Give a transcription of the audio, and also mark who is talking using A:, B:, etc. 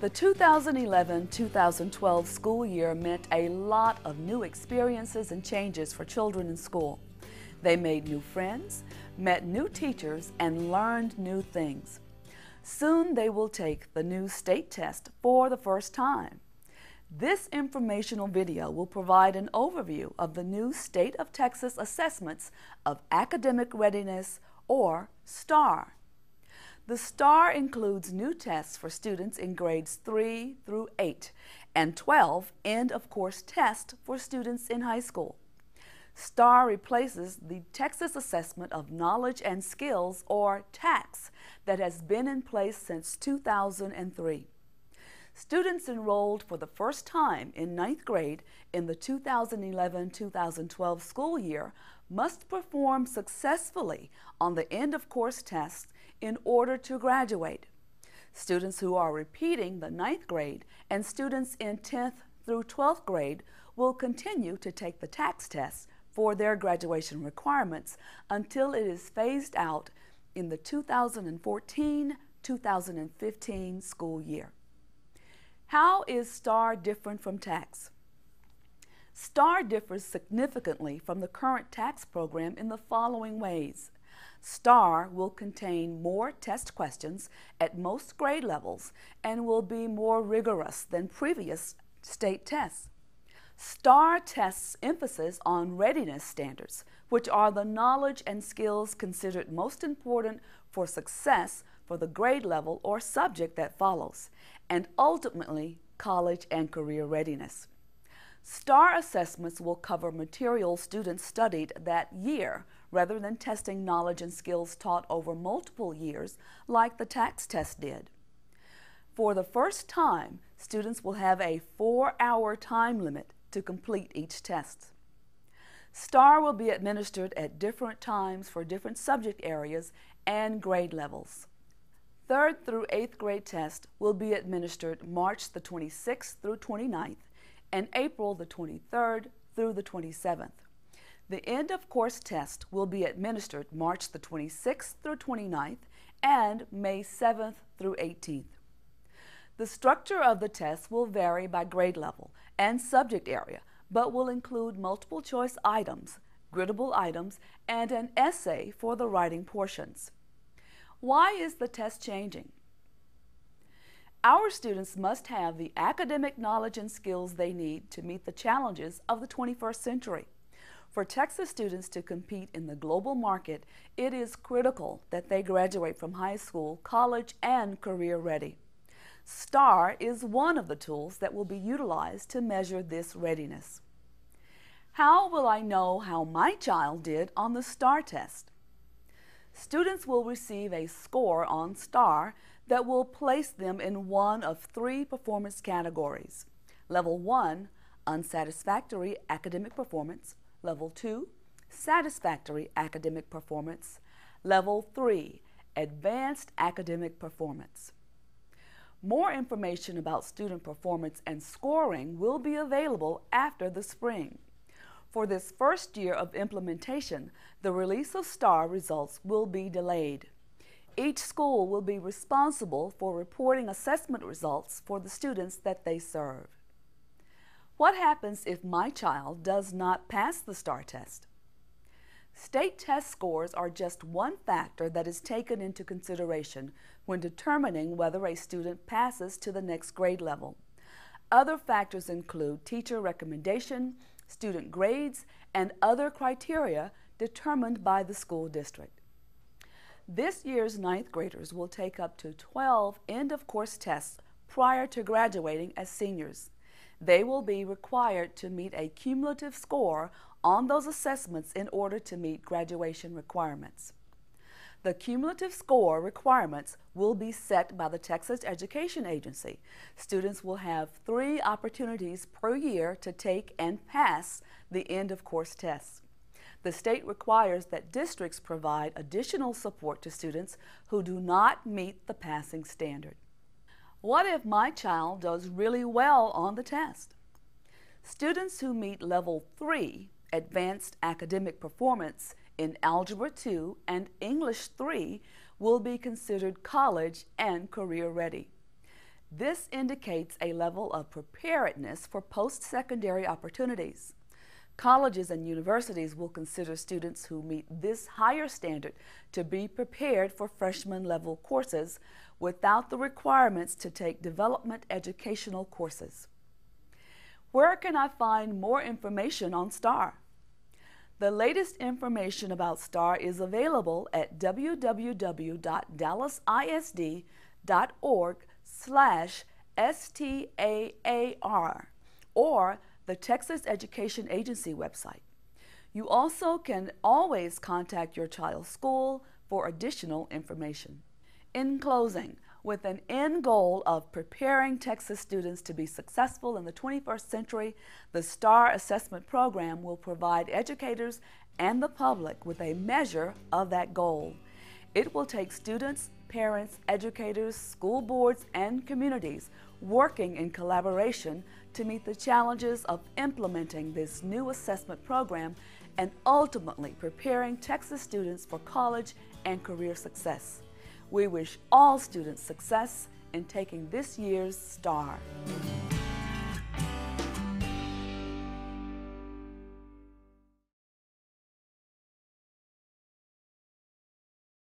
A: The 2011-2012 school year meant a lot of new experiences and changes for children in school. They made new friends, met new teachers, and learned new things. Soon they will take the new state test for the first time. This informational video will provide an overview of the new State of Texas assessments of academic readiness, or STAR. The STAR includes new tests for students in grades 3 through 8 and 12 end-of-course tests for students in high school. STAR replaces the Texas Assessment of Knowledge and Skills, or TAKS, that has been in place since 2003. Students enrolled for the first time in 9th grade in the 2011-2012 school year must perform successfully on the end-of-course tests in order to graduate. Students who are repeating the 9th grade and students in 10th through 12th grade will continue to take the TAKS test for their graduation requirements until it is phased out in the 2014-2015 school year. How is STAR different from TAKS? STAR differs significantly from the current TAKS program in the following ways. STAR will contain more test questions at most grade levels and will be more rigorous than previous state tests. STAR tests emphasis on readiness standards, which are the knowledge and skills considered most important for success for the grade level or subject that follows, and ultimately college and career readiness. STAR assessments will cover material students studied that year rather than testing knowledge and skills taught over multiple years like the TAKS test did. For the first time, students will have a 4-hour time limit to complete each test. STAR will be administered at different times for different subject areas and grade levels. 3rd through 8th grade tests will be administered March the 26th through 29th and April the 23rd through the 27th. The end-of-course test will be administered March the 26th through 29th and May 7th through 18th. The structure of the test will vary by grade level and subject area, but will include multiple choice items, griddable items, and an essay for the writing portions. Why is the test changing? Our students must have the academic knowledge and skills they need to meet the challenges of the 21st century. For Texas students to compete in the global market, it is critical that they graduate from high school, college, and career ready. STAR is one of the tools that will be utilized to measure this readiness. How will I know how my child did on the STAR test? Students will receive a score on STAR that will place them in one of 3 performance categories. Level 1, unsatisfactory academic performance. Level 2, satisfactory academic performance. Level 3, advanced academic performance. More information about student performance and scoring will be available after the spring. For this first year of implementation, the release of STAR results will be delayed. Each school will be responsible for reporting assessment results for the students that they serve. What happens if my child does not pass the STAR test? State test scores are just one factor that is taken into consideration when determining whether a student passes to the next grade level. Other factors include teacher recommendation, student grades, and other criteria determined by the school district. This year's 9th graders will take up to 12 end-of-course tests prior to graduating as seniors. They will be required to meet a cumulative score on those assessments in order to meet graduation requirements. The cumulative score requirements will be set by the Texas Education Agency. Students will have 3 opportunities per year to take and pass the end-of-course tests. The state requires that districts provide additional support to students who do not meet the passing standard. What if my child does really well on the test? Students who meet Level 3, Advanced Academic Performance, in Algebra 2 and English 3 will be considered college and career ready. This indicates a level of preparedness for post-secondary opportunities. Colleges and universities will consider students who meet this higher standard to be prepared for freshman-level courses without the requirements to take development educational courses. Where can I find more information on STAR? The latest information about STAR is available at www.dallacisd.org/STAAR or the Texas Education Agency website. You also can always contact your child's school for additional information. In closing, with an end goal of preparing Texas students to be successful in the 21st century, the STAR assessment program will provide educators and the public with a measure of that goal. It will take students, parents, educators, school boards, and communities working in collaboration to meet the challenges of implementing this new assessment program and ultimately preparing Texas students for college and career success. We wish all students success in taking this year's STAR.